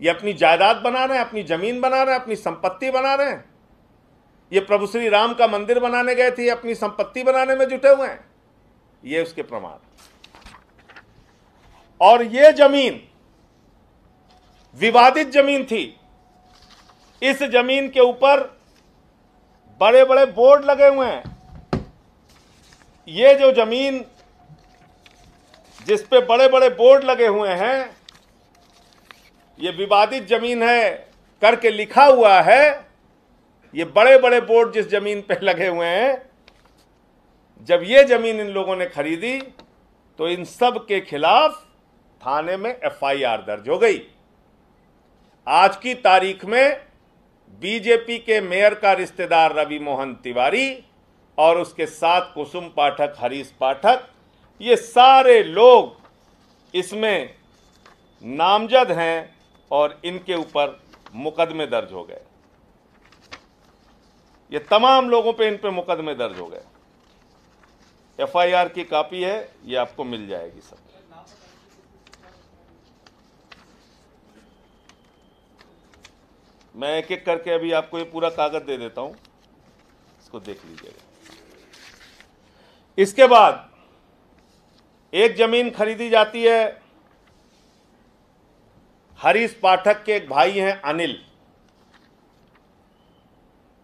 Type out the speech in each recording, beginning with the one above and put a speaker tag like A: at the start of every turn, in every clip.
A: ये अपनी जायदाद बना रहे हैं, अपनी जमीन बना रहे हैं, अपनी संपत्ति बना रहे हैं। ये प्रभु श्री राम का मंदिर बनाने गए थे, अपनी संपत्ति बनाने में जुटे हुए हैं। ये उसके प्रमाण। और ये जमीन विवादित जमीन थी। इस जमीन के ऊपर बड़े बड़े बोर्ड लगे हुए हैं। ये जो जमीन जिस पे बड़े बड़े बोर्ड लगे हुए हैं, ये विवादित जमीन है करके लिखा हुआ है। ये बड़े बड़े बोर्ड जिस जमीन पे लगे हुए हैं, जब ये जमीन इन लोगों ने खरीदी तो इन सब के खिलाफ थाने में एफआईआर दर्ज हो गई। आज की तारीख में बीजेपी के मेयर का रिश्तेदार रवि मोहन तिवारी और उसके साथ कुसुम पाठक, हरीश पाठक, ये सारे लोग इसमें नामजद हैं और इनके ऊपर मुकदमे दर्ज हो गए। ये तमाम लोगों पे इन पे मुकदमे दर्ज हो गए। एफआईआर की कॉपी है, ये आपको मिल जाएगी सब। मैं एक एक करके अभी आपको ये पूरा कागज दे देता हूं, इसको देख लीजिएगा। इसके बाद एक जमीन खरीदी जाती है। हरीश पाठक के एक भाई हैं अनिल।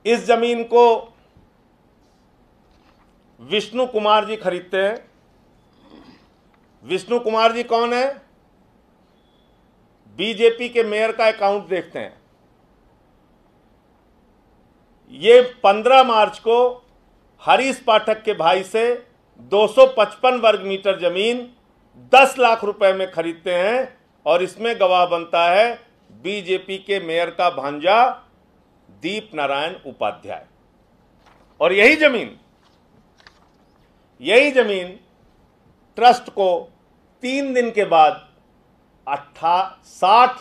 A: इस जमीन को विष्णु कुमार जी खरीदते हैं। विष्णु कुमार जी कौन है? बीजेपी के मेयर का अकाउंट देखते हैं। ये 15 मार्च को हरीश पाठक के भाई से 255 वर्ग मीटर जमीन 10 लाख रुपए में खरीदते हैं और इसमें गवाह बनता है बीजेपी के मेयर का भांजा दीप नारायण उपाध्याय। और यही जमीन ट्रस्ट को 3 दिन के बाद 60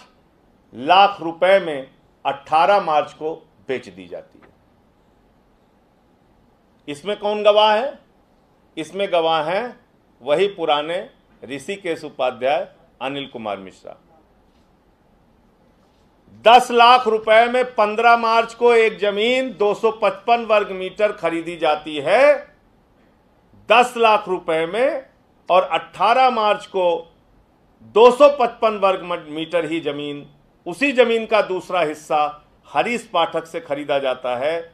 A: लाख रुपए में 18 मार्च को बेच दी जाती है। इसमें कौन गवाह है? इसमें गवाह हैं वही पुराने ऋषिकेश उपाध्याय, अनिल कुमार मिश्रा। 10 लाख रुपए में 15 मार्च को एक जमीन 255 वर्ग मीटर खरीदी जाती है 10 लाख रुपए में, और 18 मार्च को 255 वर्ग मीटर ही जमीन, उसी जमीन का दूसरा हिस्सा हरीश पाठक से खरीदा जाता है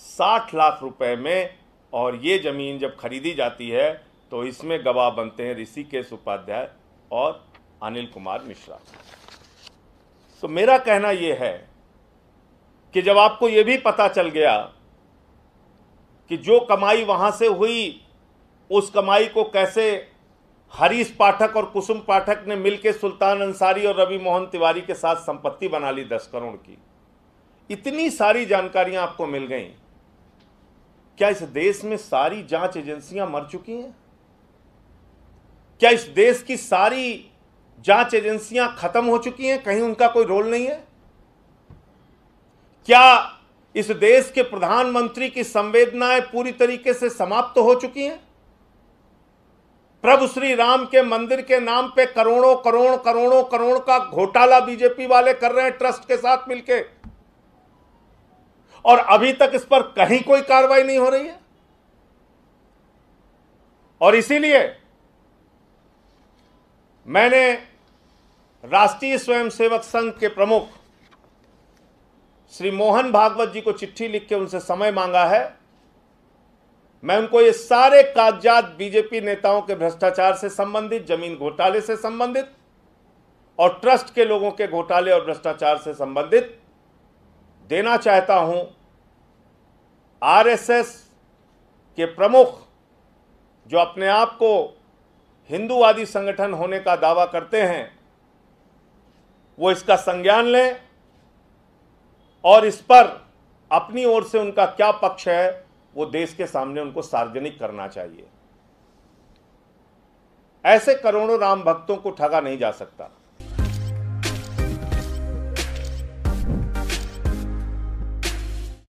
A: 60 लाख रुपए में। और ये जमीन जब खरीदी जाती है तो इसमें गवाह बनते हैं ऋषिकेश उपाध्याय और अनिल कुमार मिश्रा। तो मेरा कहना यह है कि जब आपको यह भी पता चल गया कि जो कमाई वहां से हुई, उस कमाई को कैसे हरीश पाठक और कुसुम पाठक ने मिलकर सुल्तान अंसारी और रवि मोहन तिवारी के साथ संपत्ति बना ली 10 करोड़ की, इतनी सारी जानकारियां आपको मिल गई। क्या इस देश में सारी जांच एजेंसियां मर चुकी हैं? क्या इस देश की सारी जांच एजेंसियां खत्म हो चुकी हैं, कहीं उनका कोई रोल नहीं है? क्या इस देश के प्रधानमंत्री की संवेदनाएं पूरी तरीके से समाप्त हो चुकी हैं? प्रभु श्री राम के मंदिर के नाम पे करोड़ों करोड़ का घोटाला बीजेपी वाले कर रहे हैं ट्रस्ट के साथ मिलकर, और अभी तक इस पर कहीं कोई कार्रवाई नहीं हो रही है। और इसीलिए मैंने राष्ट्रीय स्वयंसेवक संघ के प्रमुख श्री मोहन भागवत जी को चिट्ठी लिख के उनसे समय मांगा है। मैं उनको ये सारे कागजात बीजेपी नेताओं के भ्रष्टाचार से संबंधित, जमीन घोटाले से संबंधित और ट्रस्ट के लोगों के घोटाले और भ्रष्टाचार से संबंधित देना चाहता हूं। आरएसएस के प्रमुख जो अपने आप को हिंदूवादी संगठन होने का दावा करते हैं, वो इसका संज्ञान लें और इस पर अपनी ओर से उनका क्या पक्ष है वो देश के सामने उनको सार्वजनिक करना चाहिए। ऐसे करोड़ों राम भक्तों को ठगा नहीं जा सकता।